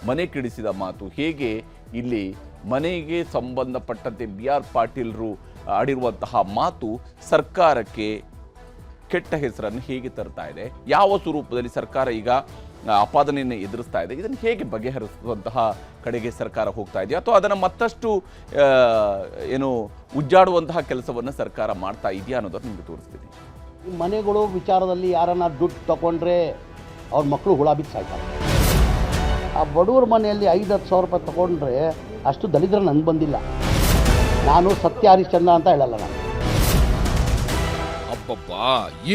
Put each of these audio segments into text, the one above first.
ಮನೆ ಕೆಡಿಸಿದ ಮಾತು, ಹೇಗೆ ಇಲ್ಲಿ ಮನೆಗೆ ಸಂಬಂಧಪಟ್ಟಂತೆ BR ಪಾಟೀಲ್ರು ಆಡಿರುವಂತಹ ಮಾತು ಸರ್ಕಾರಕ್ಕೆ ಕೆಟ್ಟ ಹೆಸರನ್ನು ಹೇಗೆ ತರ್ತಾ ಇದೆ, ಯಾವ ಸ್ವರೂಪದಲ್ಲಿ ಸರ್ಕಾರ ಈಗ ಆಪಾದನೆಯನ್ನು ಎದುರಿಸ್ತಾ ಇದೆ, ಇದನ್ನು ಹೇಗೆ ಬಗೆಹರಿಸುವಂತಹ ಕಡೆಗೆ ಸರ್ಕಾರ ಹೋಗ್ತಾ ಇದೆಯಾ ಅಥವಾ ಅದನ್ನು ಮತ್ತಷ್ಟು ಏನು ಉಜ್ಜಾಡುವಂತಹ ಕೆಲಸವನ್ನು ಸರ್ಕಾರ ಮಾಡ್ತಾ ಇದೆಯಾ ಅನ್ನೋದನ್ನು ನಿಮಗೆ ತೋರಿಸ್ತೀನಿ. ಮನೆಗಳು ವಿಚಾರದಲ್ಲಿ ಯಾರನ್ನ ದುಡ್ಡು ತಗೊಂಡ್ರೆ ಅವ್ರ ಮಕ್ಕಳು ಹುಳ ಬಿದ್ದು ಸಾಯ್ತಾರೆ. ಆ ಬಡವ್ರ ಮನೆಯಲ್ಲಿ 5-10 ಸಾವಿರ ರೂಪಾಯಿ ತಗೊಂಡ್ರೆ ಅಷ್ಟು ದಲಿತರ ನನಗೆ ಬಂದಿಲ್ಲ. ನಾನು ಸತ್ಯ ಹರಿಶ್ಚಂದ್ರ ಅಂತ ಹೇಳಲ್ಲ ನಾನು. ಅಬ್ಬಬ್ಬಾ,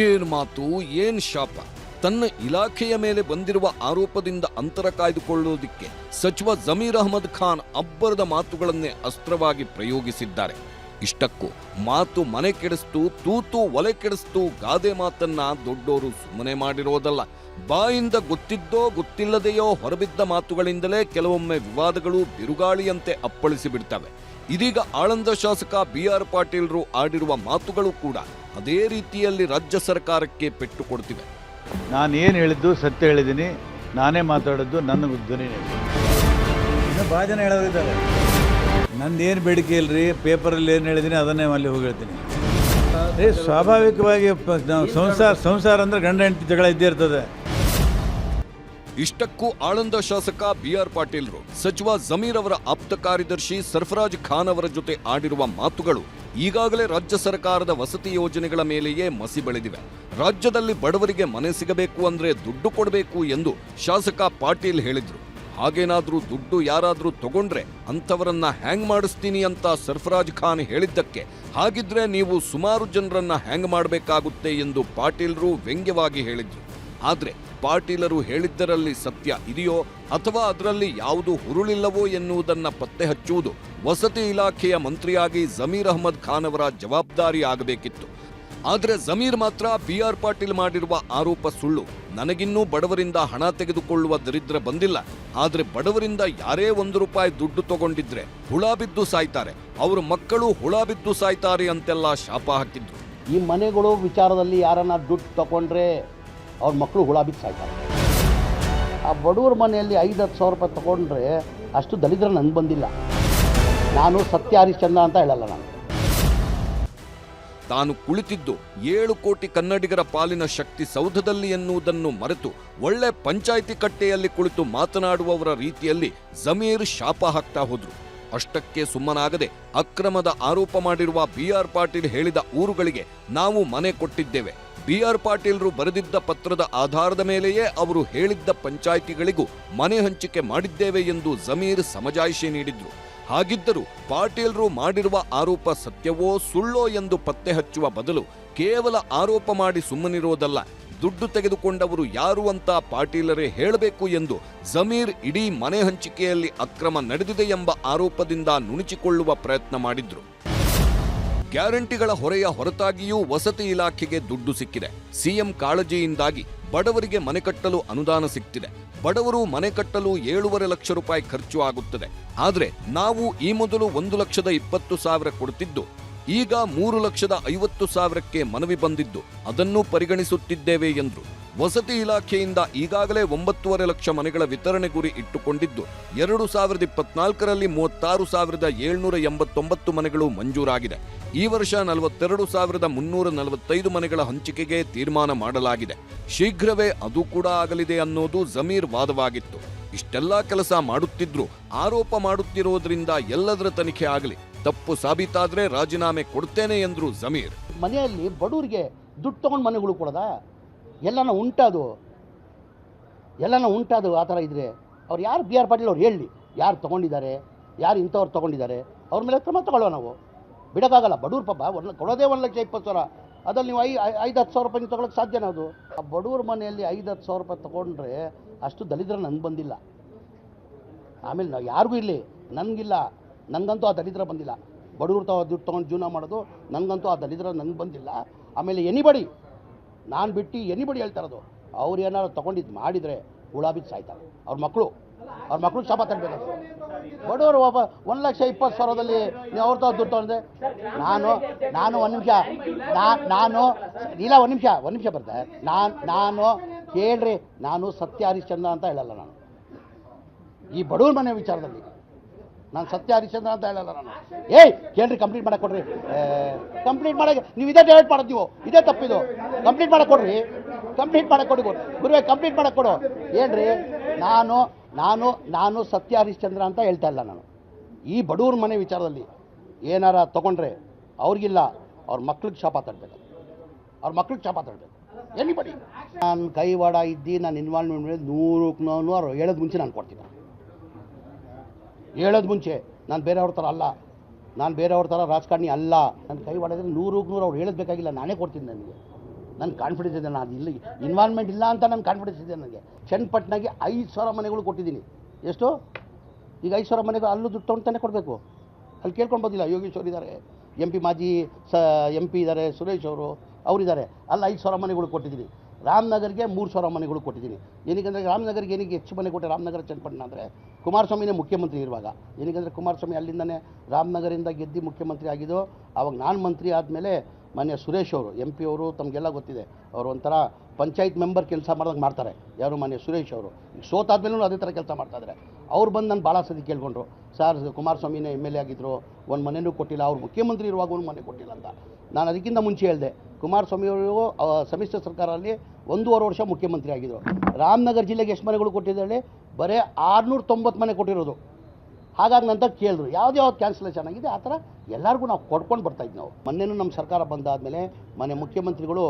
ಏನ್ ಮಾತು, ಏನ್ ಶಾಪ. ತನ್ನ ಇಲಾಖೆಯ ಮೇಲೆ ಬಂದಿರುವ ಆರೋಪದಿಂದ ಅಂತರ ಕಾಯ್ದುಕೊಳ್ಳುವುದಕ್ಕೆ ಸಚಿವ ಜಮೀರ್ ಅಹ್ಮದ್ ಖಾನ್ ಅಬ್ಬರದ ಮಾತುಗಳನ್ನೇ ಅಸ್ತ್ರವಾಗಿ ಪ್ರಯೋಗಿಸಿದ್ದಾರೆ. ಇಷ್ಟಕ್ಕೂ ಮಾತು ಮನೆ ಕೆಡಿಸ್ತು, ತೂತು ಒಲೆ ಕೆಡಿಸ್ತು ಗಾದೆ ಮಾತನ್ನ ದೊಡ್ಡೋರು ಸುಮ್ಮನೆ ಮಾಡಿರೋದಲ್ಲ. ಬಾಯಿಂದ ಗೊತ್ತಿದ್ದೋ ಗೊತ್ತಿಲ್ಲದೆಯೋ ಹೊರಬಿದ್ದ ಮಾತುಗಳಿಂದಲೇ ಕೆಲವೊಮ್ಮೆ ವಿವಾದಗಳು ಬಿರುಗಾಳಿಯಂತೆ ಅಪ್ಪಳಿಸಿ ಬಿಡ್ತವೆ. ಇದೀಗ ಆಳಂದ ಶಾಸಕ BR ಪಾಟೀಲ್ರು ಆಡಿರುವ ಮಾತುಗಳು ಕೂಡ ಅದೇ ರೀತಿಯಲ್ಲಿ ರಾಜ್ಯ ಸರ್ಕಾರಕ್ಕೆ ಪೆಟ್ಟು ಕೊಡ್ತಿವೆ. ನಾನು ಏನು ಹೇಳಿದ್ದು ಸತ್ಯ ಹೇಳಿದ್ದೀನಿ, ನಾನೇ ಮಾತಾಡೋದು, ನನ್ನ ಧ್ವನಿ ಇನ್ನೂ ಭಾಳ ಜನ ಹೇಳೋರಿದ್ದಾರೆ. ನಂದೇನು ಬೇಡಿಕೆ ಇಲ್ಲರಿ, ಪೇಪರಲ್ಲಿ ಏನು ಹೇಳಿದ್ದೀನಿ ಅದನ್ನೇ ಅಲ್ಲಿ ಹೋಗಿ ಹೇಳ್ತೀನಿ. ಸ್ವಾಭಾವಿಕವಾಗಿ ಸಂಸಾರ ಅಂದರೆ ಗಂಡ ಹೆಂಡತಿ ಜಗಳ ಇದ್ದೇ ಇರ್ತದೆ. ಇಷ್ಟಕ್ಕೂ ಆಳಂದ ಶಾಸಕ BR ಪಾಟೀಲ್ರು ಸಚಿವ ಜಮೀರ್ ಅವರ ಆಪ್ತ ಕಾರ್ಯದರ್ಶಿ ಸರ್ಫರಾಜ್ ಖಾನ್ ಅವರ ಜೊತೆ ಆಡಿರುವ ಮಾತುಗಳು ಈಗಾಗಲೇ ರಾಜ್ಯ ಸರ್ಕಾರದ ವಸತಿ ಯೋಜನೆಗಳ ಮೇಲೆಯೇ ಮಸಿ ಬೆಳೆದಿವೆ. ರಾಜ್ಯದಲ್ಲಿ ಬಡವರಿಗೆ ಮನೆ ಸಿಗಬೇಕು ಅಂದ್ರೆ ದುಡ್ಡು ಕೊಡಬೇಕು ಎಂದು ಶಾಸಕ ಪಾಟೀಲ್ ಹೇಳಿದ್ರು. ಹಾಗೇನಾದ್ರೂ ದುಡ್ಡು ಯಾರಾದ್ರೂ ತಗೊಂಡ್ರೆ ಅಂಥವರನ್ನ ಹ್ಯಾಂಗ್ ಮಾಡಿಸ್ತೀನಿ ಅಂತ ಸರ್ಫರಾಜ್ ಖಾನ್ ಹೇಳಿದ್ದಕ್ಕೆ ಹಾಗಿದ್ರೆ ನೀವು ಸುಮಾರು ಜನರನ್ನ ಹ್ಯಾಂಗ್ ಮಾಡಬೇಕಾಗುತ್ತೆ ಎಂದು ಪಾಟೀಲ್ರು ವ್ಯಂಗ್ಯವಾಗಿ ಹೇಳಿದ್ರು. ಆದ್ರೆ ಪಾಟೀಲರು ಹೇಳಿದ್ದರಲ್ಲಿ ಸತ್ಯ ಇದೆಯೋ ಅಥವಾ ಅದರಲ್ಲಿ ಯಾವುದು ಹುರುಳಿಲ್ಲವೋ ಎನ್ನುವುದನ್ನ ಪತ್ತೆ ಹಚ್ಚುವುದು ವಸತಿ ಇಲಾಖೆಯ ಮಂತ್ರಿಯಾಗಿ ಜಮೀರ್ ಅಹ್ಮದ್ ಖಾನ್ ಅವರ ಜವಾಬ್ದಾರಿ ಆಗಬೇಕಿತ್ತು. ಆದ್ರೆ ಜಮೀರ್ ಮಾತ್ರ BR ಪಾಟೀಲ್ ಮಾಡಿರುವ ಆರೋಪ ಸುಳ್ಳು. ನನಗಿನ್ನೂ ಬಡವರಿಂದ ಹಣ ತೆಗೆದುಕೊಳ್ಳುವ ದರಿದ್ರ ಬಂದಿಲ್ಲ, ಆದ್ರೆ ಬಡವರಿಂದ ಯಾರೇ ₹1 ದುಡ್ಡು ತಗೊಂಡಿದ್ರೆ ಹುಳ ಬಿದ್ದು ಸಾಯ್ತಾರೆ, ಅವ್ರ ಮಕ್ಕಳು ಹುಳ ಬಿದ್ದು ಸಾಯ್ತಾರೆ ಅಂತೆಲ್ಲ ಶಾಪ ಹಾಕಿದ್ರು. ಈ ಮನೆಗಳು ವಿಚಾರದಲ್ಲಿ ಯಾರನ್ನ ದುಡ್ಡು ತಗೊಂಡ್ರೆ ಅವ್ರ ಮಕ್ಕಳು ಹುಳ ಬಿದ್ದು ಸಾಯ್ತಾರೆ. ಆ ಬಡವ್ರ ಮನೆಯಲ್ಲಿ 5-10 ಸಾವಿರ ರೂಪಾಯಿ ತಗೊಂಡ್ರೆ ಅಷ್ಟು ದಲಿತರ ನನಗೆ ಬಂದಿಲ್ಲ. ನಾನು ಸತ್ಯ ಹರಿಶ್ಚಂದ್ರ ಅಂತ ಹೇಳಲ್ಲ ನಾನು. ತಾನು ಕುಳಿತಿದ್ದು 7 ಕೋಟಿ ಕನ್ನಡಿಗರ ಪಾಲಿನ ಶಕ್ತಿ ಸೌಧದಲ್ಲಿ ಎನ್ನುವುದನ್ನು ಮರೆತು ಒಳ್ಳೆ ಪಂಚಾಯಿತಿ ಕಟ್ಟೆಯಲ್ಲಿ ಕುಳಿತು ಮಾತನಾಡುವವರ ರೀತಿಯಲ್ಲಿ ಜಮೀರ್ ಶಾಪ ಹಾಕ್ತಾ ಹೋದ್ರು. ಅಷ್ಟಕ್ಕೆ ಸುಮ್ಮನಾಗದೆ ಅಕ್ರಮದ ಆರೋಪ ಮಾಡಿರುವ BR ಪಾಟೀಲ್ ಹೇಳಿದ ಊರುಗಳಿಗೆ ನಾವು ಮನೆ ಕೊಟ್ಟಿದ್ದೇವೆ, BR ಪಾಟೀಲ್ರು ಬರೆದಿದ್ದ ಪತ್ರದ ಆಧಾರದ ಮೇಲೆಯೇ ಅವರು ಹೇಳಿದ್ದ ಪಂಚಾಯಿತಿಗಳಿಗೂ ಮನೆ ಹಂಚಿಕೆ ಮಾಡಿದ್ದೇವೆ ಎಂದು ಜಮೀರ್ ಸಮಜಾಯಿಷಿ ನೀಡಿದ್ರು. ಹಾಗಿದ್ದರೂ ಪಾಟೀಲ್ರು ಮಾಡಿರುವ ಆರೋಪ ಸತ್ಯವೋ ಸುಳ್ಳೋ ಎಂದು ಪತ್ತೆ ಹಚ್ಚುವ ಬದಲು ಕೇವಲ ಆರೋಪ ಮಾಡಿ ಸುಮ್ಮನಿರೋದಲ್ಲ, ದುಡ್ಡು ತೆಗೆದುಕೊಂಡವರು ಯಾರು ಅಂತ ಪಾಟೀಲರೇ ಹೇಳಬೇಕು ಎಂದು ಜಮೀರ್ ಇಡೀ ಮನೆ ಹಂಚಿಕೆಯಲ್ಲಿ ಅಕ್ರಮ ನಡೆದಿದೆ ಎಂಬ ಆರೋಪದಿಂದ ನುಣುಚಿಕೊಳ್ಳುವ ಪ್ರಯತ್ನ ಮಾಡಿದ್ರು. ಗ್ಯಾರಂಟಿಗಳ ಹೊರೆಯ ಹೊರತಾಗಿಯೂ ವಸತಿ ಇಲಾಖೆಗೆ ದುಡ್ಡು ಸಿಕ್ಕಿದೆ. ಸಿಎಂ ಕಾಳಜಿಯಿಂದಾಗಿ ಬಡವರಿಗೆ ಮನೆ ಕಟ್ಟಲು ಅನುದಾನ ಸಿಕ್ತಿದೆ. ಬಡವರು ಮನೆ ಕಟ್ಟಲು 7.5 ಲಕ್ಷ ರೂಪಾಯಿ ಖರ್ಚು ಆಗುತ್ತದೆ. ಆದ್ರೆ ನಾವು ಈ ಮೊದಲು 1,20,000 ಕೊಡುತ್ತಿದ್ದು ಈಗ 3,50,000ಕ್ಕೆ ಮನವಿ ಬಂದಿದ್ದು ಅದನ್ನು ಪರಿಗಣಿಸುತ್ತಿದ್ದೇವೆ ಎಂದ್ರು. ವಸತಿ ಇಲಾಖೆಯಿಂದ ಈಗಾಗಲೇ 9.5 ಲಕ್ಷ ಮನೆಗಳ ವಿತರಣೆ ಗುರಿ ಇಟ್ಟುಕೊಂಡಿದ್ದು 2024ರಲ್ಲಿ 36,789 ಮನೆಗಳು ಮಂಜೂರಾಗಿದೆ. ಈ ವರ್ಷ 42,345 ಮನೆಗಳ ಹಂಚಿಕೆಗೆ ತೀರ್ಮಾನ ಮಾಡಲಾಗಿದೆ. ಶೀಘ್ರವೇ ಅದು ಕೂಡ ಆಗಲಿದೆ ಅನ್ನೋದು ಜಮೀರ್ ವಾದವಾಗಿತ್ತು. ಇಷ್ಟೆಲ್ಲಾ ಕೆಲಸ ಮಾಡುತ್ತಿದ್ರು ಆರೋಪ ಮಾಡುತ್ತಿರೋದ್ರಿಂದ ಎಲ್ಲದರ ತನಿಖೆ ಆಗಲಿ, ತಪ್ಪು ಸಾಬೀತಾದ್ರೆ ರಾಜೀನಾಮೆ ಕೊಡ್ತೇನೆ ಎಂದ್ರು ಜಮೀರ್. ಮನೆಯಲ್ಲಿ ಬಡವರಿಗೆ ದುಡ್ಡು ತಗೊಂಡು ಮನೆಗಳು ಕೊಡೋದಾ? ಎಲ್ಲನ ಉಂಟಾದು ಆ ಥರ ಇದ್ರೆ ಅವ್ರು ಯಾರು BR ಪಾಟೀಲ್ ಅವ್ರು ಹೇಳಿ, ಯಾರು ತೊಗೊಂಡಿದ್ದಾರೆ, ಯಾರು ಇಂಥವ್ರು ತೊಗೊಂಡಿದ್ದಾರೆ, ಅವ್ರ ಮೇಲೆ ಕ್ರಮ ತಗೊಳ್ಳೋ. ನಾವು ಬಿಡೋಕ್ಕಾಗಲ್ಲ. ಬಡವ್ರ ಪಾಪ ಕೊಡೋದೇ 1,20,000, ಅದ್ರಲ್ಲಿ ನೀವು 5-10 ಸಾವಿರ ರೂಪಾಯಿ ತೊಗೊಳಕ್ಕೆ ಸಾಧ್ಯನಾ? ಅದು ಆ ಬಡವ್ರ ಮನೆಯಲ್ಲಿ 5-10 ಸಾವಿರ ರೂಪಾಯಿ ತೊಗೊಂಡ್ರೆ ಅಷ್ಟು ದಲಿತರ ನನಗೆ ಬಂದಿಲ್ಲ. ಆಮೇಲೆ ನಾವು ಯಾರಿಗೂ ಇರಲಿ, ನನಗಿಲ್ಲ, ನನಗಂತೂ ಆ ದಲಿತರ ಬಂದಿಲ್ಲ. ಬಡವ್ರು ದುಡ್ಡು ತೊಗೊಂಡು ಜೀವನ ಮಾಡೋದು ನನಗಂತೂ ಆ ದಲಿತರ ನನಗೆ ಬಂದಿಲ್ಲ. ಆಮೇಲೆ ಎನಿಬಡಿ, ನಾನು ಬಿಟ್ಟು ಎನಿಬಡಿ ಹೇಳ್ತಾ ಇರೋದು, ಅವ್ರು ಏನಾದ್ರು ತೊಗೊಂಡಿದ್ದು ಮಾಡಿದರೆ ಹುಳ ಬಿದ್ದು ಸಾಯ್ತಾರೆ. ಅವ್ರ ಮಕ್ಕಳು ಶಾಪ ತರಬೇಕು. ಬಡವರು 1,20,000ದಲ್ಲಿ ನೀವು ಅವ್ರ ದುಡ್ಡು ತೊಗೊಂಡ್ರೆ ನಾನು ಒಂದು ನಿಮಿಷ ಬರ್ತಾರೆ. ನಾನು ಕೇಳ್ರಿ, ನಾನು ಸತ್ಯ ಹರಿಶ್ಚಂದ್ರ ಅಂತ ಹೇಳಲ್ಲ ನಾನು. ಈ ಬಡವ್ರ ಮನೆ ವಿಚಾರದಲ್ಲಿ ನಾನು ಸತ್ಯ ಹರಿಶ್ಚಂದ್ರ ಅಂತ ಹೇಳಲ್ಲ ನಾನು. ಏಯ್ ಕೇಳ್ರಿ, ಕಂಪ್ಲೀಟ್ ಮಾಡಕ್ಕೆ ಕೊಡ್ರಿ. ಕಂಪ್ಲೀಟ್ ಮಾಡಕ್ಕೆ ನೀವು ಇದೇ ಡೇಟ್ ಮಾಡೋದು, ನೀವು ಇದೇ ತಪ್ಪಿದು. ಕಂಪ್ಲೀಟ್ ಮಾಡಕ್ಕೆ ಕೊಡ್ರಿ, ಕಂಪ್ಲೀಟ್ ಮಾಡಕ್ಕೆ ಕೊಡಿ ಗುರುವೇ, ಕಂಪ್ಲೀಟ್ ಮಾಡಕ್ಕೆ ಕೊಡು. ಏನ್ರಿ, ನಾನು ಸತ್ಯ ಹರಿಶ್ಚಂದ್ರ ಅಂತ ಹೇಳ್ತಾ ಇಲ್ಲ ನಾನು. ಈ ಬಡವ್ರ ಮನೆ ವಿಚಾರದಲ್ಲಿ ಏನಾರ ತೊಗೊಂಡ್ರೆ ಅವ್ರಿಗಿಲ್ಲ, ಅವ್ರ ಮಕ್ಳಿಗೆ ಶಾಪ ತರಬೇಕು, ಅವ್ರ ಮಕ್ಳಿಗೆ ಶಾಪ ತರಬೇಕು. ಎನಿಬಡಿ ನಾನು ಕೈವಾಡ ಇದ್ದು ನಾನು ಇನ್ವಾಲ್ವ್ಮೆಂಟ್ 100 ಹೇಳೋದು ಮುಂಚೆ ನಾನು ಕೊಡ್ತೀನಿ. ಹೇಳೋದು ಮುಂಚೆ ನಾನು ಬೇರೆಯವ್ರ ಥರ ಅಲ್ಲ, ನಾನು ಬೇರೆಯವ್ರ ಥರ ರಾಜಕಾರಣಿ ಅಲ್ಲ. ನನ್ನ ಕೈವಾಡ ಇದ್ದರೆ 100 ಅವ್ರು ಹೇಳೋದು ಬೇಕಾಗಿಲ್ಲ, ನಾನೇ ಕೊಡ್ತೀನಿ. ನನಗೆ ಕಾನ್ಫಿಡೆನ್ಸ್ ಇದೆ, ನಾನು ಇಲ್ಲಿ ಇನ್ವಾಲ್ವ್ಮೆಂಟ್ ಇಲ್ಲ ಅಂತ ನನ್ನ ಕಾನ್ಫಿಡೆನ್ಸ್ ಇದೆ ನನಗೆ. ಚನ್ನಪಟ್ಟಣಗೆ 5,000 ಮನೆಗಳು ಕೊಟ್ಟಿದ್ದೀನಿ. ಎಷ್ಟು? ಈಗ 5,000 ಮನೆಗಳು ಅಲ್ಲೂ ದುಡ್ಡು ತೊಗೊಂಡು ಕೊಡಬೇಕು. ಅಲ್ಲಿ ಕೇಳ್ಕೊಂಡು ಬಂದಿಲ್ಲ. ಯೋಗೇಶ್ ಅವರು ಇದ್ದಾರೆ, MP ಮಾಜಿ MP ಇದ್ದಾರೆ, ಸುರೇಶ್ ಅವರಿದ್ದಾರೆ. ಅಲ್ಲಿ 5,000 ಮನೆಗಳು ಕೊಟ್ಟಿದ್ದೀನಿ. ರಾಮನಗರ್ಗೆ 3,000 ಮನೆಗಳು ಕೊಟ್ಟಿದ್ದೀನಿ. ಏನಕ್ಕೆ ರಾಮನಗರ್ಗೆ ಏನಕ್ಕೆ ಹೆಚ್ಚು ಮನೆ ಕೊಟ್ಟೆ? ರಾಮನಗರ ಚನ್ನಪಟ್ಟಣ ಅಂದರೆ ಕುಮಾರಸ್ವಾಮಿನೇ ಮುಖ್ಯಮಂತ್ರಿ ಇರುವಾಗ. ಏನಕ್ಕೆ ಕುಮಾರಸ್ವಾಮಿ ಅಲ್ಲಿಂದನೇ ರಾಮನಗರಿಂದ ಗೆದ್ದು ಮುಖ್ಯಮಂತ್ರಿ ಆಗಿದ್ದು. ಆವಾಗ ನಾನು ಮಂತ್ರಿ ಆದಮೇಲೆ ಮನೆ ಸುರೇಶ್ ಅವರು MP ಅವರು, ತಮಗೆಲ್ಲ ಗೊತ್ತಿದೆ, ಅವರು ಒಂಥರ ಪಂಚಾಯತ್ ಮೆಂಬರ್ ಕೆಲಸ ಮಾಡ್ದಂಗೆ ಮಾಡ್ತಾರೆ. ಯಾರು? ಮನೆ ಸುರೇಶ್ ಅವರು. ಈಗ ಸೋತಾದ್ಮೇಲೂ ಅದೇ ಥರ ಕೆಲಸ ಮಾಡ್ತಾಯಿದ್ದಾರೆ. ಅವ್ರು ಬಂದು ನಾನು ಭಾಳ ಸತಿ ಕೇಳ್ಕೊಂಡ್ರು, ಸರ್ ಕುಮಾರಸ್ವಾಮಿನೇ MLA ಆಗಿದ್ದರು, ಒಂದು ಮನೆಯೂ ಕೊಟ್ಟಿಲ್ಲ, ಅವ್ರು ಮುಖ್ಯಮಂತ್ರಿ ಇರುವಾಗ ಒಂದು ಮನೆ ಕೊಟ್ಟಿಲ್ಲ ಅಂತ. ನಾನು ಅದಕ್ಕಿಂತ ಮುಂಚೆ ಹೇಳಿದೆ, ಕುಮಾರಸ್ವಾಮಿಯವರು ಸಮ್ಮಿಶ್ರ ಸರ್ಕಾರದಲ್ಲಿ 1.5 ವರ್ಷ ಮುಖ್ಯಮಂತ್ರಿ ಆಗಿದ್ದರು. ರಾಮನಗರ ಜಿಲ್ಲೆಗೆ ಎಷ್ಟು ಮನೆಗಳು ಕೊಟ್ಟಿದ್ದಾರೆ? ಬರೀ 690 ಮನೆ ಕೊಟ್ಟಿರೋದು. ಹಾಗಾಗಿ ನಂತರ ಕೇಳಿದ್ರು ಯಾವ್ದು ಕ್ಯಾನ್ಸಲೇಷನ್ ಆಗಿದೆ, ಆ ಥರ ಎಲ್ಲರಿಗೂ ನಾವು ಕೊಡ್ಕೊಂಡು ಬರ್ತಾಯಿದ್ದು. ನಾವು ಮೊನ್ನೆನೂ ನಮ್ಮ ಸರ್ಕಾರ ಬಂದಾದಮೇಲೆ ಮನೆ ಮುಖ್ಯಮಂತ್ರಿಗಳು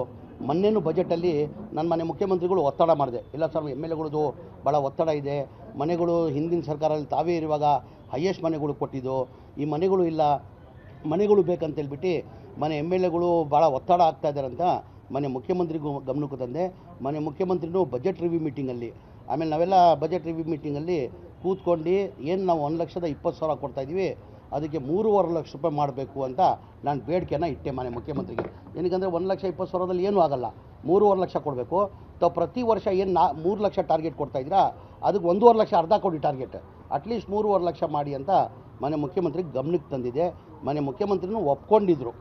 ಮೊನ್ನೆನೂ ಬಜೆಟಲ್ಲಿ ನನ್ನ ಮನೆ ಮುಖ್ಯಮಂತ್ರಿಗಳು ಒತ್ತಡ ಮಾಡಿದೆ. ಇಲ್ಲ ಸರ್, MLAಗಳದ್ದು ಭಾಳ ಒತ್ತಡ ಇದೆ, ಮನೆಗಳು ಹಿಂದಿನ ಸರ್ಕಾರದಲ್ಲಿ ತಾವೇ ಇರುವಾಗ ಹೈಯೆಸ್ಟ್ ಮನೆಗಳು ಕೊಟ್ಟಿದ್ದು, ಈ ಮನೆಗಳು ಇಲ್ಲ, ಮನೆಗಳು ಬೇಕಂತೇಳ್ಬಿಟ್ಟು ಮನೆ MLAಗಳು ಭಾಳ ಒತ್ತಡ ಆಗ್ತಾಯಿದ್ದಾರೆ ಅಂತ ಮನೆ ಮುಖ್ಯಮಂತ್ರಿಗೂ ಗಮನಕ್ಕೆ ತಂದೆ. ಮನೆ ಮುಖ್ಯಮಂತ್ರಿನೂ ಬಜೆಟ್ ರಿವ್ಯೂ ಮೀಟಿಂಗಲ್ಲಿ, ಆಮೇಲೆ ನಾವೆಲ್ಲ ಬಜೆಟ್ ರಿವ್ಯೂ ಮೀಟಿಂಗಲ್ಲಿ ಕೂತ್ಕೊಂಡು ಏನು ನಾವು 1,20,000 ಕೊಡ್ತಾಯಿದ್ದೀವಿ, ಅದಕ್ಕೆ 3.5 ಲಕ್ಷ ರೂಪಾಯಿ ಮಾಡಬೇಕು ಅಂತ ನಾನು ಬೇಡಿಕೆನ ಇಟ್ಟೆ ಮನೆ ಮುಖ್ಯಮಂತ್ರಿಗೆ. ಏನಕ್ಕೆ 1,20,000ದಲ್ಲಿ ಏನೂ ಆಗಲ್ಲ, 3.5 ಲಕ್ಷ ಕೊಡಬೇಕು. ತಾವು ಪ್ರತಿ ವರ್ಷ ಏನು 3 ಲಕ್ಷ ಟಾರ್ಗೆಟ್ ಕೊಡ್ತಾಯಿದ್ದೀರಾ, ಅದಕ್ಕೆ 1.5 ಲಕ್ಷ ಅರ್ಧ ಕೊಡಿ ಟಾರ್ಗೆಟ್, ಅಟ್ಲೀಸ್ಟ್ 3.5 ಲಕ್ಷ ಮಾಡಿ ಅಂತ ಮನೆ ಮುಖ್ಯಮಂತ್ರಿಗೆ ಗಮನಕ್ಕೆ ತಂದಿದೆ. ಮನೆ ಮುಖ್ಯಮಂತ್ರಿನೂ ಒಪ್ಕೊಂಡಿದ್ರು.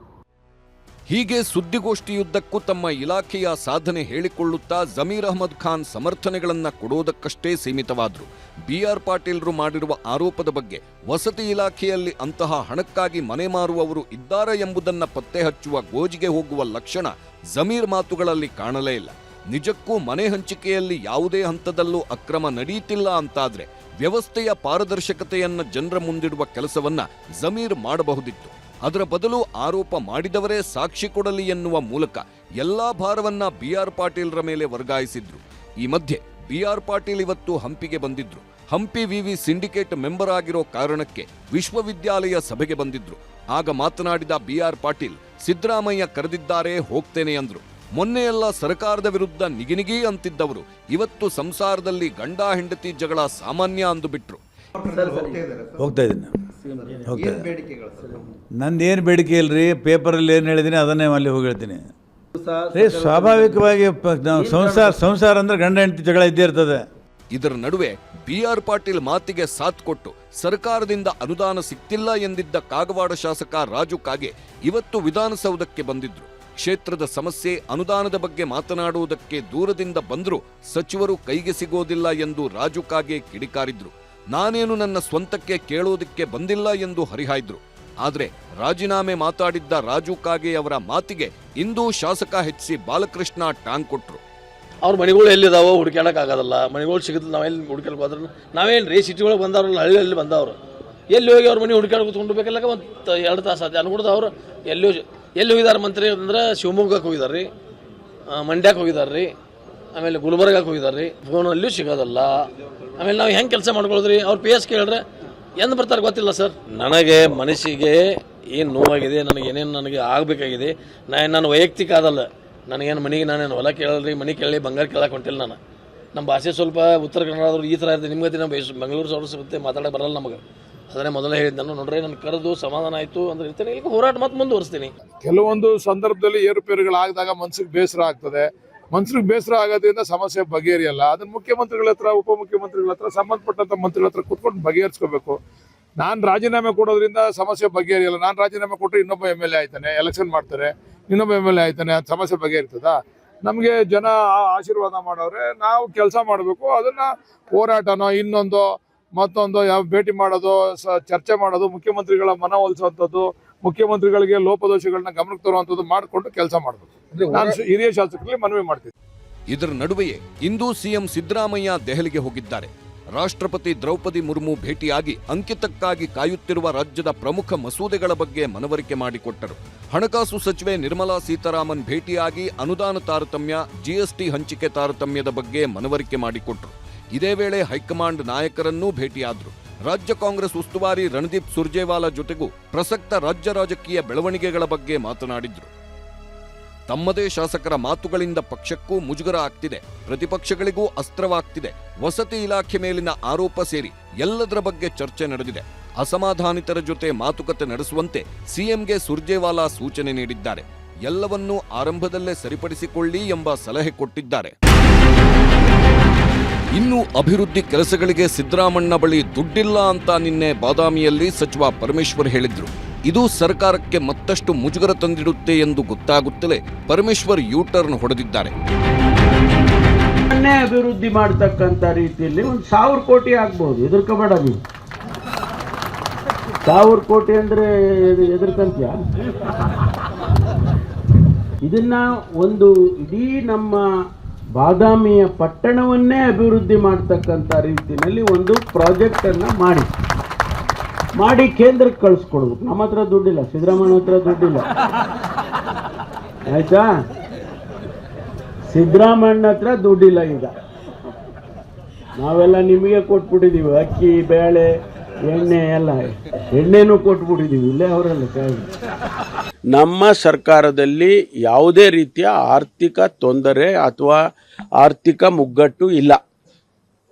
ಹೀಗೆ ಸುದ್ದಿಗೋಷ್ಠಿಯುದ್ದಕ್ಕೂ ತಮ್ಮ ಇಲಾಖೆಯ ಸಾಧನೆ ಹೇಳಿಕೊಳ್ಳುತ್ತಾ ಜಮೀರ್ ಅಹ್ಮದ್ ಖಾನ್ ಸಮರ್ಥನೆಗಳನ್ನ ಕೊಡೋದಕ್ಕಷ್ಟೇ ಸೀಮಿತವಾದ್ರು. BR ಪಾಟೀಲ್ರು ಮಾಡಿರುವ ಆರೋಪದ ಬಗ್ಗೆ ವಸತಿ ಇಲಾಖೆಯಲ್ಲಿ ಅಂತಹ ಹಣಕ್ಕಾಗಿ ಮನೆ ಮಾರುವವರು ಇದ್ದಾರೆ ಎಂಬುದನ್ನ ಪತ್ತೆ ಹಚ್ಚುವ ಗೋಜಿಗೆ ಹೋಗುವ ಲಕ್ಷಣ ಜಮೀರ್ ಮಾತುಗಳಲ್ಲಿ ಕಾಣಲೇ ಇಲ್ಲ. ನಿಜಕ್ಕೂ ಮನೆ ಹಂಚಿಕೆಯಲ್ಲಿ ಯಾವುದೇ ಹಂತದಲ್ಲೂ ಅಕ್ರಮ ನಡೆಯುತ್ತಿಲ್ಲ ಅಂತಾದ್ರೆ ವ್ಯವಸ್ಥೆಯ ಪಾರದರ್ಶಕತೆಯನ್ನ ಜನರ ಮುಂದಿಡುವ ಕೆಲಸವನ್ನ ಜಮೀರ್ ಮಾಡಬಹುದಿತ್ತು. ಅದರ ಬದಲು ಆರೋಪ ಮಾಡಿದವರೇ ಸಾಕ್ಷಿ ಕೊಡಲಿ ಎನ್ನುವ ಮೂಲಕ ಎಲ್ಲಾ ಭಾರವನ್ನ BR ಪಾಟೀಲ್ರ ಮೇಲೆ ವರ್ಗಾಯಿಸಿದ್ರು. ಈ ಮಧ್ಯೆ BR ಪಾಟೀಲ್ ಇವತ್ತು ಹಂಪಿಗೆ ಬಂದಿದ್ರು. ಹಂಪಿ ವಿವಿ ಸಿಂಡಿಕೇಟ್ ಮೆಂಬರ್ ಆಗಿರೋ ಕಾರಣಕ್ಕೆ ವಿಶ್ವವಿದ್ಯಾಲಯ ಸಭೆಗೆ ಬಂದಿದ್ರು. ಆಗ ಮಾತನಾಡಿದ BR ಪಾಟೀಲ್, ಸಿದ್ದರಾಮಯ್ಯ ಕರೆದಿದ್ದಾರೆ, ಹೋಗ್ತೇನೆ ಅಂದ್ರು. ಮೊನ್ನೆಯೆಲ್ಲ ಸರ್ಕಾರದ ವಿರುದ್ಧ ನಿಗಿನಿಗಿ ಅಂತಿದ್ದವರು ಇವತ್ತು ಸಂಸಾರದಲ್ಲಿ ಗಂಡ ಹೆಂಡತಿ ಜಗಳ ಸಾಮಾನ್ಯ ಅಂದು ಬಿಟ್ರು. ಹೋಗ್ತಾ ಇದ್ದೀನಿ. ನಂದೇನು ಬೇಡಿಕೆ ಇಲ್ರಿ, ಪೇಪರಲ್ಲಿ ಏನು ಹೇಳಿದ್ದೀನಿ ಅದನ್ನೇ ಅಲ್ಲಿ ಹೋಗಿ ಹೇಳ್ತೀನಿ. ಸ್ವಾಭಾವಿಕವಾಗಿ ಸಂಸಾರ ಅಂದ್ರೆ ಗಂಡ ಹೆಂಡತಿ ಜಗಳ ಇದ್ದೇ ಇರ್ತದೆ. ಇದರ ನಡುವೆ BR ಪಾಟೀಲ್ ಮಾತಿಗೆ ಸಾಥ್ ಕೊಟ್ಟು ಸರ್ಕಾರದಿಂದ ಅನುದಾನ ಸಿಕ್ತಿಲ್ಲ ಎಂದಿದ್ದ ಕಾಗವಾಡ ಶಾಸಕ ರಾಜು ಕಾಗೆ ಇವತ್ತು ವಿಧಾನಸೌಧಕ್ಕೆ ಬಂದಿದ್ರು. ಕ್ಷೇತ್ರದ ಸಮಸ್ಯೆ, ಅನುದಾನದ ಬಗ್ಗೆ ಮಾತನಾಡುವುದಕ್ಕೆ ದೂರದಿಂದ ಬಂದರೂ ಸಚಿವರು ಕೈಗೆ ಸಿಗೋದಿಲ್ಲ ಎಂದು ರಾಜು ಕಾಗೆ ಕಿಡಿಕಾರಿದ್ರು. ನಾನೇನು ನನ್ನ ಸ್ವಂತಕ್ಕೆ ಕೇಳೋದಕ್ಕೆ ಬಂದಿಲ್ಲ ಎಂದು ಹರಿಹಾಯ್ದ್ರು. ಆದ್ರೆ ರಾಜೀನಾಮೆ ಮಾತಾಡಿದ್ದ ರಾಜು ಕಾಗೆ ಅವರ ಮಾತಿಗೆ ಇಂದು ಶಾಸಕ HC ಬಾಲಕೃಷ್ಣ ಟಾಂಗ್ ಕೊಟ್ರು. ಅವ್ರ ಮನೆಗಳು ಎಲ್ಲಿದಾವೋ ಹುಡುಕ್ಯಾಡಕ್ ಆಗೋದಲ್ಲ, ಮನೆಗಳು ಸಿಗುತ್ತೆ, ನಾವೆಲ್ಲಿ ಹುಡುಕಲ್ಕ ಹೋದ್ರೆ ನಾವೇನ್ರಿ ಸಿಟಿಗಳಿಗೆ ಬಂದವ್ರಲ್ಲ, ಹಳ್ಳಿಯಲ್ಲಿ ಬಂದವರು ಎಲ್ಲಿ ಹೋಗಿ ಅವ್ರ ಮನೆ ಹುಡುಕ್ಯಾಡ ಕೂತ್ಕೊಂಡು ಬೇಕಲ್ಲ, ಒಂದು 2 ತಾಸು ಆದ ಅನ್ಕೊಡ್ದು. ಅವರು ಎಲ್ಲಿ ಹೋಗಿದ್ದಾರೆ ಮಂತ್ರಿ ಅಂದ್ರೆ ಶಿವಮೊಗ್ಗಕ್ಕೆ ಹೋಗಿದ್ದಾರೆ ರೀ, ಮಂಡ್ಯಕ್ಕೆ ಹೋಗಿದ್ದಾರೆ ರೀ, ಆಮೇಲೆ ಗುಲ್ಬರ್ಗಕ್ಕೆ ಹೋಗಿದ್ದಾರೆ ರೀ. ಫೋನಲ್ಲೂ ಸಿಗೋದಲ್ಲ. ಆಮೇಲೆ ನಾವು ಹೆಂಗೆ ಕೆಲಸ ಮಾಡ್ಕೊಳೋದ್ರಿ? ಅವ್ರು PS ಕೇಳಿದ್ರೆ ಎಂದು ಬರ್ತಾರೆ ಗೊತ್ತಿಲ್ಲ ಸರ್. ನನಗೆ ಮನಸ್ಸಿಗೆ ಏನು ನೋವಾಗಿದೆ, ನನಗೆ ಆಗಬೇಕಾಗಿದೆ. ನಾನು ವೈಯಕ್ತಿಕ ಆದಲ್ಲ, ನನಗೇನು ಮನೆಗೆ ನಾನೇನು ಹೊಲ ಕೇಳಲ್ರಿ, ಮನೆ ಕೇಳಿ ಬಂಗಾರ ಕೇಳಕ್ಕೆ ಹೊಂಟಿಲ್ಲ. ನಮ್ಮ ಭಾಷೆ ಸ್ವಲ್ಪ ಉತ್ತರ ಕನ್ನಡದವ್ರು ಈ ಥರ ಇರ್ತದೆ. ನಿಮ್ಗೆ ನಾವು ಬೆಂಗಳೂರು ಸೌರಸತ್ತೆ ಮಾತಾಡೋಕೆ ಬರಲ್ಲ ನಮಗೆ. ಅದನ್ನೇ ಮೊದಲೇ ಹೇಳಿದ್ದೆ ನಾನು, ನೋಡ್ರಿ ನನ್ನ ಕರೆದು ಸಮಾಧಾನ ಆಯಿತು ಅಂದ್ರೆ ಇರ್ತೇನೆ, ಈಗ ಹೋರಾಟ ಮತ್ತೆ ಮುಂದುವರಿಸ್ತೀನಿ. ಕೆಲವೊಂದು ಸಂದರ್ಭದಲ್ಲಿ ಏರುಪೇರುಗಳಾಗದಾಗ ಮನ್ಸಿಗೆ ಬೇಸರ ಆಗ್ತದೆ. ಮನ್ಸಿಗೆ ಬೇಸರ ಆಗೋದ್ರಿಂದ ಸಮಸ್ಯೆ ಬಗೆಹರಿಯಲ್ಲ. ಅದನ್ನ ಮುಖ್ಯಮಂತ್ರಿಗಳ ಹತ್ರ, ಉಪಮುಖ್ಯಮಂತ್ರಿಗಳ ಹತ್ರ, ಸಂಬಂಧಪಟ್ಟಂತ ಮಂತ್ರಿಗಳ ಹತ್ರ ಕೂತ್ಕೊಂಡು ಬಗೆಹರಿಸ್ಕೋಬೇಕು. ನಾನು ರಾಜೀನಾಮೆ ಕೊಡೋದ್ರಿಂದ ಸಮಸ್ಯೆ ಬಗೆಹರಿಯಲ್ಲ. ನಾನು ರಾಜೀನಾಮೆ ಕೊಟ್ಟರೆ ಇನ್ನೊಬ್ಬ MLA ಆಯ್ತಾನೆ, ಎಲೆಕ್ಷನ್ ಮಾಡ್ತಾರೆ, ಇನ್ನೊಬ್ಬ MLA ಆಯ್ತಾನೆ, ಅದು ಸಮಸ್ಯೆ ಬಗೆಹರಿತದ? ನಮಗೆ ಜನ ಆಶೀರ್ವಾದ ಮಾಡೋರೆ, ನಾವು ಕೆಲಸ ಮಾಡಬೇಕು. ಅದನ್ನ ಹೋರಾಟನೋ ಇನ್ನೊಂದು ಮತ್ತೊಂದು ಯಾವ ಭೇಟಿ ಮಾಡೋದು, ಚರ್ಚೆ ಮಾಡೋದು, ಮುಖ್ಯಮಂತ್ರಿಗಳ ಮನವೊಲಿಸುವಂಥದ್ದು, ಮುಖ್ಯಮಂತ್ರಿಗಳಿಗೆ ಲೋಪದೋಷಗಳನ್ನ ಗಮನಕ್ಕೆ ತರುವಂಥದ್ದು ಮಾಡಿಕೊಂಡು ಕೆಲಸ ಮಾಡಬೇಕು. ನಾನು ಹಿರಿಯ ಶಾಸಕರಲ್ಲಿ ಮನವಿ ಮಾಡ್ತೀನಿ. ಇದರ ನಡುವೆಯೇ ಇಂದು ಸಿಎಂ ಸಿದ್ದರಾಮಯ್ಯ ದೆಹಲಿಗೆ ಹೋಗಿದ್ದಾರೆ. ರಾಷ್ಟ್ರಪತಿ ದ್ರೌಪದಿ ಮುರ್ಮು ಭೇಟಿಯಾಗಿ ಅಂಕಿತಕ್ಕಾಗಿ ಕಾಯುತ್ತಿರುವ ರಾಜ್ಯದ ಪ್ರಮುಖ ಮಸೂದೆಗಳ ಬಗ್ಗೆ ಮನವರಿಕೆ ಮಾಡಿಕೊಟ್ಟರು. ಹಣಕಾಸು ಸಚಿವೆ ನಿರ್ಮಲಾ ಸೀತಾರಾಮನ್ ಭೇಟಿಯಾಗಿ ಅನುದಾನ ತಾರತಮ್ಯ, ಜಿಎಸ್ಟಿ ಹಂಚಿಕೆ ತಾರತಮ್ಯದ ಬಗ್ಗೆ ಮನವರಿಕೆ ಮಾಡಿಕೊಟ್ಟರು. ಇದೇ ವೇಳೆ ಹೈಕಮಾಂಡ್ ನಾಯಕರನ್ನೂ ಭೇಟಿಯಾದರು. ರಾಜ್ಯ ಕಾಂಗ್ರೆಸ್ ಉಸ್ತುವಾರಿ ರಣದೀಪ್ ಸುರ್ಜೇವಾಲಾ ಜೊತೆಗೂ ಪ್ರಸಕ್ತ ರಾಜ್ಯ ರಾಜಕೀಯ ಬೆಳವಣಿಗೆಗಳ ಬಗ್ಗೆ ಮಾತನಾಡಿದ್ರು. ತಮ್ಮದೇ ಶಾಸಕರ ಮಾತುಗಳಿಂದ ಪಕ್ಷಕ್ಕೂ ಮುಜುಗರ ಆಗ್ತಿದೆ, ಪ್ರತಿಪಕ್ಷಗಳಿಗೂ ಅಸ್ತ್ರವಾಗ್ತಿದೆ. ವಸತಿ ಇಲಾಖೆ ಮೇಲಿನ ಆರೋಪ ಸೇರಿ ಎಲ್ಲದರ ಬಗ್ಗೆ ಚರ್ಚೆ ನಡೆದಿದೆ. ಅಸಮಾಧಾನಿತರ ಜೊತೆ ಮಾತುಕತೆ ನಡೆಸುವಂತೆ ಸಿಎಂಗೆ ಸುರ್ಜೇವಾಲಾ ಸೂಚನೆ ನೀಡಿದ್ದಾರೆ. ಎಲ್ಲವನ್ನೂ ಆರಂಭದಲ್ಲೇ ಸರಿಪಡಿಸಿಕೊಳ್ಳಿ ಎಂಬ ಸಲಹೆ ಕೊಟ್ಟಿದ್ದಾರೆ. ಇನ್ನು ಅಭಿವೃದ್ಧಿ ಕೆಲಸಗಳಿಗೆ ಸಿದ್ದರಾಮಣ್ಣ ಬಳಿ ದುಡ್ಡಿಲ್ಲ ಅಂತ ನಿನ್ನೆ ಬಾದಾಮಿಯಲ್ಲಿ ಸಚಿವ ಪರಮೇಶ್ವರ್ ಹೇಳಿದ್ರು. ಇದು ಸರ್ಕಾರಕ್ಕೆ ಮತ್ತಷ್ಟು ಮುಜುಗರ ತಂದಿಡುತ್ತೆ ಎಂದು ಗೊತ್ತಾಗುತ್ತಲೇ ಪರಮೇಶ್ವರ್ ಯೂ-ಟರ್ನ್ ಹೊಡೆದಿದ್ದಾರೆ. ಅಭಿವೃದ್ಧಿ ಮಾಡತಕ್ಕಂತ ರೀತಿಯಲ್ಲಿ 1,000 ಕೋಟಿ ಆಗ್ಬಹುದು. ಎದುರ್ಕೋಬೇಡ ನೀವು. 1,000 ಕೋಟಿ ಅಂದ್ರೆ ಎದುರ್ಕಂತೀಯ? ಇದನ್ನ ಒಂದು ಇಡೀ ನಮ್ಮ ಬಾದಾಮಿಯ ಪಟ್ಟಣವನ್ನೇ ಅಭಿವೃದ್ಧಿ ಮಾಡತಕ್ಕಂಥ ರೀತಿಯಲ್ಲಿ ಒಂದು ಪ್ರಾಜೆಕ್ಟ್ ಅನ್ನ ಮಾಡಿ ಕೇಂದ್ರಕ್ಕೆ ಕಳಿಸ್ಕೊಡ್ಬೇಕು. ನಮ್ಮ ಹತ್ರ ದುಡ್ಡಿಲ್ಲ, ಸಿದ್ದರಾಮಯ್ಯ ಹತ್ರ ದುಡ್ಡಿಲ್ಲ, ಆಯ್ತಾ? ಸಿದ್ದರಾಮಯ್ಯ ಹತ್ರ ದುಡ್ಡಿಲ್ಲ. ಈಗ ನಾವೆಲ್ಲ ನಿಮಗೆ ಕೊಟ್ಬಿಟ್ಟಿದ್ದೀವಿ, ಅಕ್ಕಿ, ಬೇಳೆ, ಎಣ್ಣೆ ಎಲ್ಲ. ಎಣ್ಣೆನೂ ಕೊಟ್ಬಿಟ್ಟಿದ್ದೀವಿ, ಇಲ್ಲೇ ಅವರೆಲ್ಲ ನಮ್ಮ ಸರ್ಕಾರದಲ್ಲಿ ಯಾವುದೇ ರೀತಿಯ ಆರ್ಥಿಕ ತೊಂದರೆ ಅಥವಾ ಆರ್ಥಿಕ ಮುಗ್ಗಟ್ಟು ಇಲ್ಲ.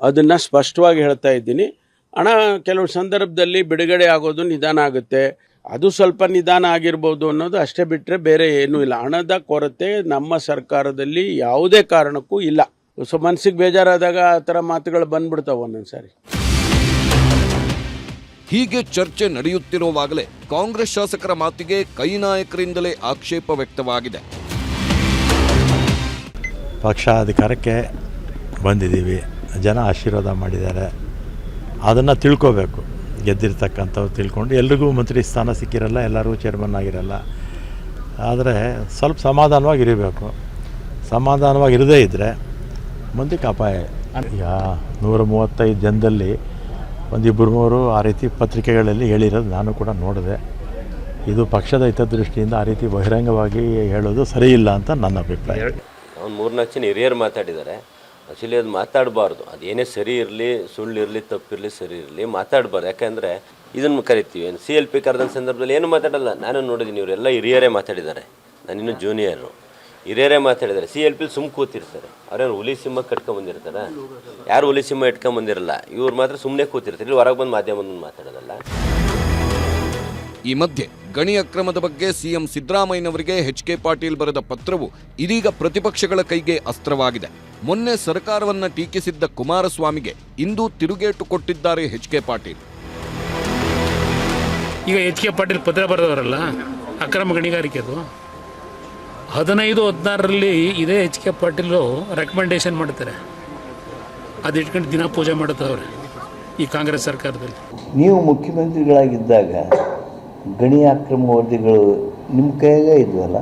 ಅದನ್ನು ಸ್ಪಷ್ಟವಾಗಿ ಹೇಳ್ತಾ ಇದ್ದೀನಿ. ಹಣ ಕೆಲವು ಸಂದರ್ಭದಲ್ಲಿ ಬಿಡುಗಡೆ ಆಗೋದು ನಿಧಾನ ಆಗುತ್ತೆ, ಅದು ಸ್ವಲ್ಪ ನಿಧಾನ ಆಗಿರ್ಬೋದು ಅನ್ನೋದು ಅಷ್ಟೇ ಬಿಟ್ಟರೆ ಬೇರೆ ಏನೂ ಇಲ್ಲ. ಹಣದ ಕೊರತೆ ನಮ್ಮ ಸರ್ಕಾರದಲ್ಲಿ ಯಾವುದೇ ಕಾರಣಕ್ಕೂ ಇಲ್ಲ. ಸೊ ಮನಸ್ಸಿಗೆ ಬೇಜಾರಾದಾಗ ಆ ಥರ ಮಾತುಗಳು ಬಂದ್ಬಿಡ್ತಾವೆ ಒಂದೊಂದು ಸಾರಿ. ಹೀಗೆ ಚರ್ಚೆ ನಡೆಯುತ್ತಿರುವಾಗಲೇ ಕಾಂಗ್ರೆಸ್ ಶಾಸಕರ ಮಾತಿಗೆ ಕೈ ನಾಯಕರಿಂದಲೇ ಆಕ್ಷೇಪ ವ್ಯಕ್ತವಾಗಿದೆ. ಪಕ್ಷ ಅಧಿಕಾರಕ್ಕೆ ಬಂದಿದ್ದೀವಿ, ಜನ ಆಶೀರ್ವಾದ ಮಾಡಿದ್ದಾರೆ, ಅದನ್ನು ತಿಳ್ಕೋಬೇಕು. ಗೆದ್ದಿರ್ತಕ್ಕಂಥವ್ರು ತಿಳ್ಕೊಂಡು ಎಲ್ರಿಗೂ ಮಂತ್ರಿ ಸ್ಥಾನ ಸಿಕ್ಕಿರಲ್ಲ, ಎಲ್ಲರಿಗೂ ಚೇರ್ಮನ್ ಆಗಿರಲ್ಲ. ಆದರೆ ಸ್ವಲ್ಪ ಸಮಾಧಾನವಾಗಿರಬೇಕು. ಸಮಾಧಾನವಾಗಿರದೇ ಇದ್ದರೆ ಮುಂದಕ್ಕೆ ಅಪಾಯ. ಈಗ 135 ಜನದಲ್ಲಿ 1-2-3 ಆ ರೀತಿ ಪತ್ರಿಕೆಗಳಲ್ಲಿ ಹೇಳಿರೋದು ನಾನು ಕೂಡ ನೋಡಿದೆ. ಇದು ಪಕ್ಷದ ಹಿತದೃಷ್ಟಿಯಿಂದ ಆ ರೀತಿ ಬಹಿರಂಗವಾಗಿ ಹೇಳೋದು ಸರಿ ಇಲ್ಲ ಅಂತ ನನ್ನ ಅಭಿಪ್ರಾಯ. ಅವ್ನು 3-4 ಜನ ಹಿರಿಯರು ಮಾತಾಡಿದ್ದಾರೆ. ಆ್ಯಕ್ಚುಲಿ ಅದು ಮಾತಾಡಬಾರ್ದು. ಅದೇನೇ ಸರಿ ಇರಲಿ, ಸುಳ್ಳಿರಲಿ, ತಪ್ಪಿರಲಿ, ಸರಿ ಇರಲಿ, ಮಾತಾಡಬಾರ್ದು. ಯಾಕೆಂದರೆ ಇದನ್ನು ಕರಿತೀವಿ. CLP ಕರೆದ ಸಂದರ್ಭದಲ್ಲಿ ಏನು ಮಾತಾಡಲ್ಲ. ನಾನು ನೋಡಿದ್ದೀನಿ, ಇವರೆಲ್ಲ ಹಿರಿಯರೇ ಮಾತಾಡಿದ್ದಾರೆ, ನಾನಿನ್ನೂ ಜೂನಿಯರು. ಹಿರಿಯರೇ ಮಾತಾಡಿದ್ದಾರೆ. CLP ಸುಮ್ಮ ಕೂತಿರ್ತಾರೆ. ಅವ್ರೇನು ಹುಲಿ ಸಿಂಹ ಕಟ್ಕೊಂಬಂದಿರ್ತಾರೆ? ಯಾರು ಹುಲಿ ಸಿಂಹ ಇಟ್ಕೊಂಬಂದಿರಲ್ಲ. ಇವ್ರು ಮಾತ್ರ ಸುಮ್ಮನೆ ಕೂತಿರ್ತಾರೆ. ಇಲ್ಲಿ ಹೊರಗೆ ಬಂದು ಮಾಧ್ಯಮ ಮುಂದೆ ಮಾತಾಡೋದಲ್ಲ. ಈ ಮಧ್ಯೆ ಗಣಿ ಅಕ್ರಮದ ಬಗ್ಗೆ ಸಿಎಂ ಸಿದ್ದರಾಮಯ್ಯನವರಿಗೆ HK ಪಾಟೀಲ್ ಬರೆದ ಪತ್ರವು ಇದೀಗ ಪ್ರತಿಪಕ್ಷಗಳ ಕೈಗೆ ಅಸ್ತ್ರವಾಗಿದೆ. ಮೊನ್ನೆ ಸರ್ಕಾರವನ್ನ ಟೀಕಿಸಿದ್ದ ಕುಮಾರಸ್ವಾಮಿಗೆ ಇಂದು ತಿರುಗೇಟು ಕೊಟ್ಟಿದ್ದಾರೆ HK ಪಾಟೀಲ್. ಈಗ HK ಪಾಟೀಲ್ ಪತ್ರ ಬರೆದವರಲ್ಲ, ಅಕ್ರಮ ಗಣಿಗಾರಿಕೆದು 15-16ರಲ್ಲಿ ಇದೇ HK ಪಾಟೀಲು ರೆಕಮೆಂಡೇಶನ್ ಮಾಡ್ತಾರೆ. ಅದು ಇಟ್ಕೊಂಡು ದಿನ ಪೂಜೆ ಮಾಡುತ್ತವ್ರೆ ಈ ಕಾಂಗ್ರೆಸ್ ಸರ್ಕಾರದಲ್ಲಿ. ನೀವು ಮುಖ್ಯಮಂತ್ರಿಗಳಾಗಿದ್ದಾಗ ಗಣಿ ಅಕ್ರಮ ವರದಿಗಳು ನಿಮ್ಮ ಕೈಯಾಗ ಇದ್ವಲ್ಲ,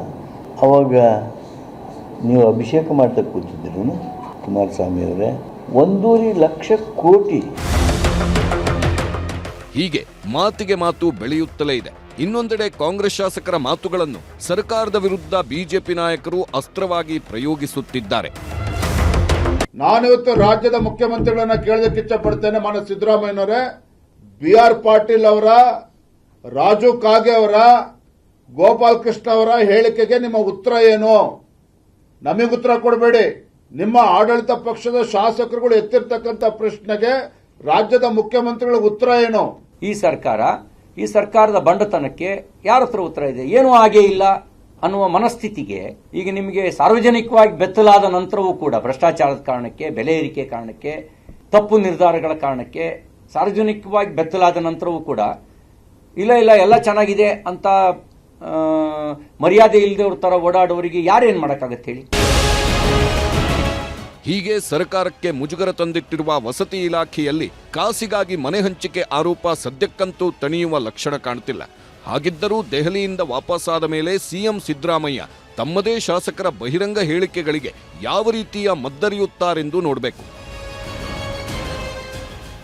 ಅವಾಗ ನೀವು ಅಭಿಷೇಕ ಮಾಡ್ತಾ ಕೂತಿದ್ರು ಕುಮಾರಸ್ವಾಮಿ ಅವರೇ. 1.5 ಲಕ್ಷ ಕೋಟಿ. ಹೀಗೆ ಮಾತಿಗೆ ಮಾತು ಬೆಳೆಯುತ್ತಲೇ ಇದೆ. ಇನ್ನೊಂದೆಡೆ ಕಾಂಗ್ರೆಸ್ ಶಾಸಕರ ಮಾತುಗಳನ್ನು ಸರ್ಕಾರದ ವಿರುದ್ಧ ಬಿಜೆಪಿ ನಾಯಕರು ಅಸ್ತ್ರವಾಗಿ ಪ್ರಯೋಗಿಸುತ್ತಿದ್ದಾರೆ. ನಾನಿವತ್ತು ರಾಜ್ಯದ ಮುಖ್ಯಮಂತ್ರಿಗಳನ್ನ ಕೇಳೋದಕ್ಕೆ ಇಚ್ಛಪಡ್ತೇನೆ. ಮಾನ್ಯ ಸಿದ್ದರಾಮಯ್ಯನವರೇ, BR ಪಾಟೀಲ್ ಅವರ, ರಾಜು ಕಾಗೆ ಅವರ, ಗೋಪಾಲ್ ಕೃಷ್ಣ ಅವರ ಹೇಳಿಕೆಗೆ ನಿಮ್ಮ ಉತ್ತರ ಏನು? ನಮಗೆ ಉತ್ತರ ಕೊಡಬೇಡಿ. ನಿಮ್ಮ ಆಡಳಿತ ಪಕ್ಷದ ಶಾಸಕರುಗಳು ಎತ್ತಿರ್ತಕ್ಕಂಥ ಪ್ರಶ್ನೆಗೆ ರಾಜ್ಯದ ಮುಖ್ಯಮಂತ್ರಿಗಳ ಉತ್ತರ ಏನು? ಈ ಸರ್ಕಾರದ ಬಂಡತನಕ್ಕೆ ಯಾರ ಹತ್ರ ಉತ್ತರ ಇದೆ? ಏನೂ ಆಗೇ ಇಲ್ಲ ಅನ್ನುವ ಮನಸ್ಥಿತಿಗೆ ಈಗ ನಿಮಗೆ ಸಾರ್ವಜನಿಕವಾಗಿ ಬೆತ್ತಲಾದ ನಂತರವೂ ಕೂಡ ಭ್ರಷ್ಟಾಚಾರದ ಕಾರಣಕ್ಕೆ, ಬೆಲೆ ಏರಿಕೆ ಕಾರಣಕ್ಕೆ, ತಪ್ಪು ನಿರ್ಧಾರಗಳ ಕಾರಣಕ್ಕೆ ಸಾರ್ವಜನಿಕವಾಗಿ ಬೆತ್ತಲಾದ ನಂತರವೂ ಕೂಡ ಇಲ್ಲ ಎಲ್ಲ ಚೆನ್ನಾಗಿದೆ ಅಂತ ಮರ್ಯಾದೆ ಇಲ್ಲದವ್ರ ತರ ಓಡಾಡೋರಿಗೆ ಯಾರೇನು ಮಾಡೋಕ್ಕಾಗತ್ತೆ ಹೇಳಿ? ಹೀಗೆ ಸರ್ಕಾರಕ್ಕೆ ಮುಜುಗರ ತಂದಿಟ್ಟಿರುವ ವಸತಿ ಇಲಾಖೆಯಲ್ಲಿ ಕಾಸಿಗಾಗಿ ಮನೆ ಹಂಚಿಕೆ ಆರೋಪ ಸದ್ಯಕ್ಕಂತೂ ತಣಿಯುವ ಲಕ್ಷಣ ಕಾಣ್ತಿಲ್ಲ. ಹಾಗಿದ್ದರೂ ದೆಹಲಿಯಿಂದ ವಾಪಸ್ಸಾದ ಮೇಲೆ ಸಿಎಂ ಸಿದ್ದರಾಮಯ್ಯ ತಮ್ಮದೇ ಶಾಸಕರ ಬಹಿರಂಗ ಹೇಳಿಕೆಗಳಿಗೆ ಯಾವ ರೀತಿಯ ಮದ್ದರಿಯುತ್ತಾರೆಂದು ನೋಡಬೇಕು.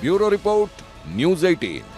Bureau report, news 18.